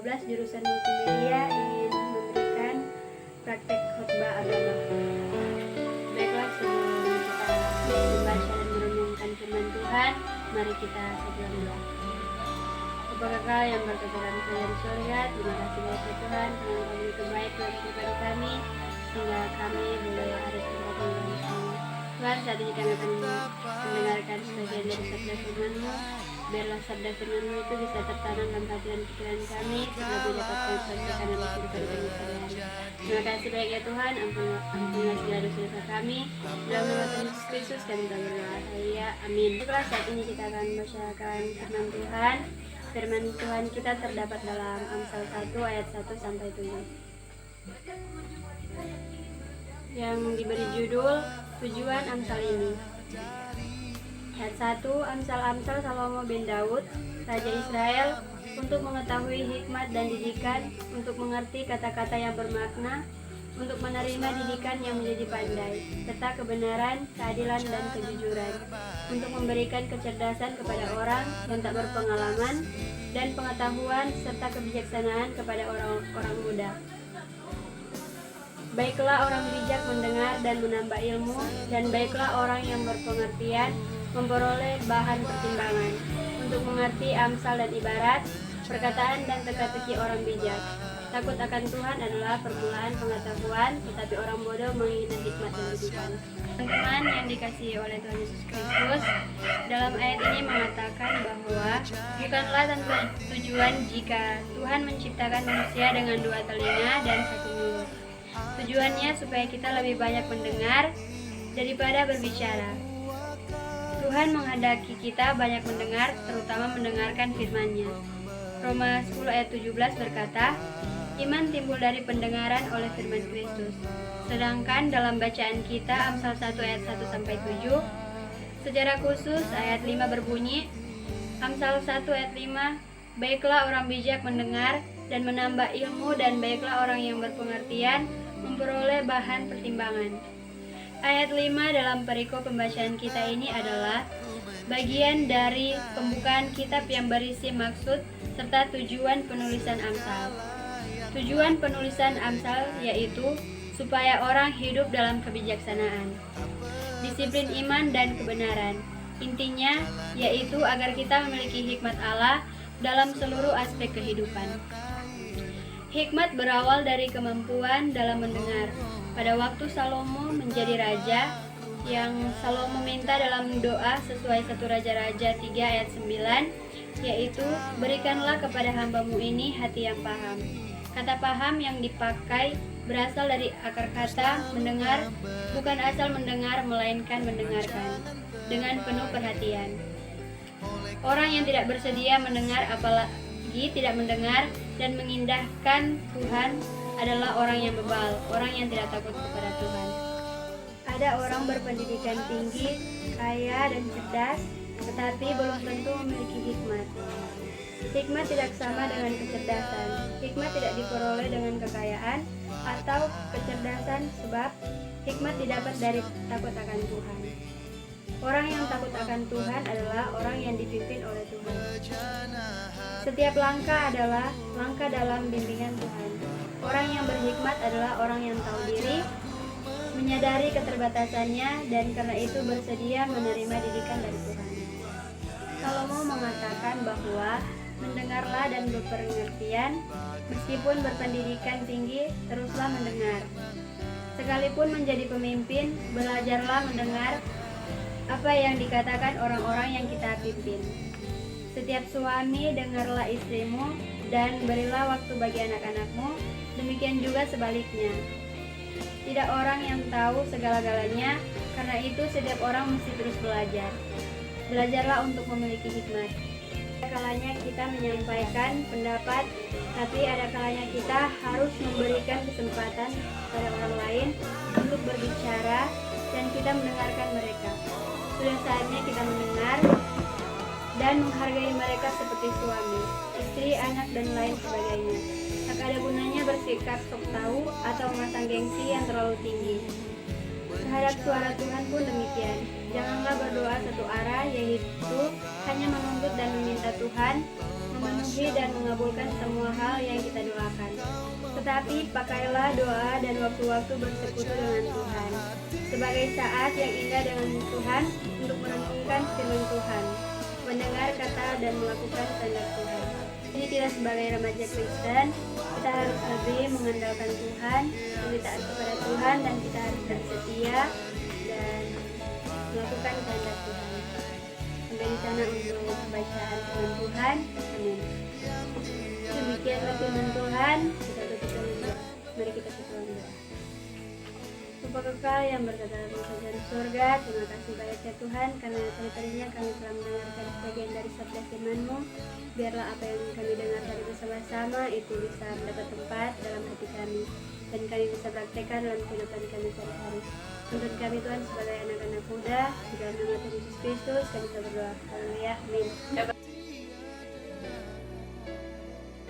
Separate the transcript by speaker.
Speaker 1: 12 jurusan multimedia ingin memberikan praktek khotbah agama. Baiklah, sebelum kita membaca dan merenungkan firman Tuhan, mari kita berdoa dulu. Bapa Kekal yang berkata dalam kerajaan di surga, terima kasih banyak Tuhan karena Engkau begitu baik kepada kami sehingga kami boleh hari bergabung dalam semua. Tuhan, saat ini kami akan mendengarkan sebagian dari sabda firman-Mu. Biarlah sabda firman-Mu itu bisa tertanam dalam hati dan pikiran kami sehingga dapat kami praktekkan dalam kehidupan kami sehari-hari. Terima kasih banyak ya Tuhan, ampunilah segala dosa-dosa kami. Dalam nama Tuhan Yesus Kristus kami berdoa. Ya, amin. Baiklah, saat ini kita akan membacakan firman Tuhan. Firman Tuhan kita terdapat dalam Amsal 1 ayat 1 sampai 7. Yang diberi judul Tujuan Amsal ini. Ayat 1, Amsal-amsal Salomo bin Daud, Raja Israel, untuk mengetahui hikmat dan didikan, untuk mengerti kata-kata yang bermakna, untuk menerima didikan yang menjadi pandai, serta kebenaran, keadilan, dan kejujuran, untuk memberikan kecerdasan kepada orang yang tak berpengalaman, dan pengetahuan serta kebijaksanaan kepada orang-orang muda. Baiklah orang bijak mendengar dan menambah ilmu, dan baiklah orang yang berpengertian memperoleh bahan pertimbangan, untuk mengerti amsal dan ibarat, perkataan dan teka-teki orang bijak. Takut akan Tuhan adalah permulaan pengetahuan, tetapi orang bodoh menghina hikmat dan didikan. Teman-teman yang dikasihi oleh Tuhan Yesus Kristus, dalam ayat ini mengatakan bahwa bukanlah tanpa tujuan jika Tuhan menciptakan manusia dengan 2 telinga dan 1 mulut. Tujuannya supaya kita lebih banyak mendengar daripada berbicara. Tuhan menghendaki kita banyak mendengar, terutama mendengarkan firman-Nya. Roma 10 ayat 17 berkata, iman timbul dari pendengaran oleh firman Kristus. Sedangkan dalam bacaan kita Amsal 1 ayat 1 sampai 7, secara khusus ayat 5 berbunyi, Amsal 1 ayat 5, baiklah orang bijak mendengar dan menambah ilmu, dan baiklah orang yang berpengertian memperoleh bahan pertimbangan. Ayat 5 dalam perikop pembacaan kita ini adalah bagian dari pembukaan kitab yang berisi maksud serta tujuan penulisan Amsal. Tujuan penulisan Amsal yaitu supaya orang hidup dalam kebijaksanaan, disiplin iman dan kebenaran. Intinya yaitu agar kita memiliki hikmat Allah dalam seluruh aspek kehidupan. Hikmat berawal dari kemampuan dalam mendengar. Pada waktu Salomo menjadi raja, yang Salomo minta dalam doa sesuai 1 Raja-Raja 3 ayat 9, yaitu berikanlah kepada hamba-Mu ini hati yang paham. Kata paham yang dipakai berasal dari akar kata mendengar, bukan asal mendengar melainkan mendengarkan dengan penuh perhatian. Orang yang tidak bersedia mendengar apalagi tidak mendengar dan mengindahkan Tuhan adalah orang yang bebal, orang yang tidak takut kepada Tuhan. Ada orang berpendidikan tinggi, kaya dan cerdas, tetapi belum tentu memiliki hikmat. Hikmat tidak sama dengan kecerdasan. Hikmat tidak diperoleh dengan kekayaan atau kecerdasan, sebab hikmat didapat dari takut akan Tuhan. Orang yang takut akan Tuhan adalah orang yang dipimpin oleh Tuhan. Setiap langkah adalah langkah dalam bimbingan Tuhan. Orang yang berhikmat adalah orang yang tahu diri, menyadari keterbatasannya, dan karena itu bersedia menerima didikan dari Tuhan. Salomo mengatakan bahwa mendengarlah dan berpengertian, meskipun berpendidikan tinggi, teruslah mendengar. Sekalipun menjadi pemimpin, belajarlah mendengar apa yang dikatakan orang-orang yang kita pimpin. Setiap suami, dengarlah istrimu, dan berilah waktu bagi anak-anakmu, demikian juga sebaliknya. Tidak orang yang tahu segala-galanya, karena itu setiap orang mesti terus belajar. Belajarlah untuk memiliki hikmat. Ada kalanya kita menyampaikan pendapat, tapi ada kalanya kita harus memberikan kesempatan pada orang lain untuk berbicara dan kita mendengarkan mereka. Sudah saatnya kita mendengar dan menghargai mereka seperti suami, istri, anak, dan lain sebagainya. Tak ada gunanya bersikap sok tahu atau memasang gengsi yang terlalu tinggi. Terhadap suara Tuhan pun demikian. Janganlah berdoa satu arah, yaitu hanya menuntut dan meminta Tuhan memenuhi dan mengabulkan semua hal yang kita doakan. Tetapi pakailah doa dan waktu-waktu bersekutu dengan Tuhan sebagai saat yang indah dengan Tuhan untuk merenungkan firman Tuhan, mendengar kata dan melakukan kehendak Tuhan. Jadi kita sebagai remaja Kristen, kita harus lebih mengandalkan Tuhan, lebih taat kepada Tuhan, dan kita harus setia dan melakukan kehendak Tuhan. Sampai di sana untuk bacaan firman Tuhan. Amin. Demikianlah firman Tuhan. Kita tutup dengan doa. Mari kita tutup dengan doa. Bapa kekal yang berkata dalam kerajaan surga, terima kasih banyak ya Tuhan, karena tadi-tadinya kami telah mendengarkan sebagian dari sabda firman-Mu. Biarlah apa yang kami dengar tadi bersama-sama itu bisa mendapat tempat dalam hati kami, dan kami bisa praktekkan dalam kehidupan kami sehari-hari. Tuntun kami Tuhan sebagai anak-anak muda, di dalam nama Tuhan Yesus Kristus kami berdoa. Haleluya. Amin.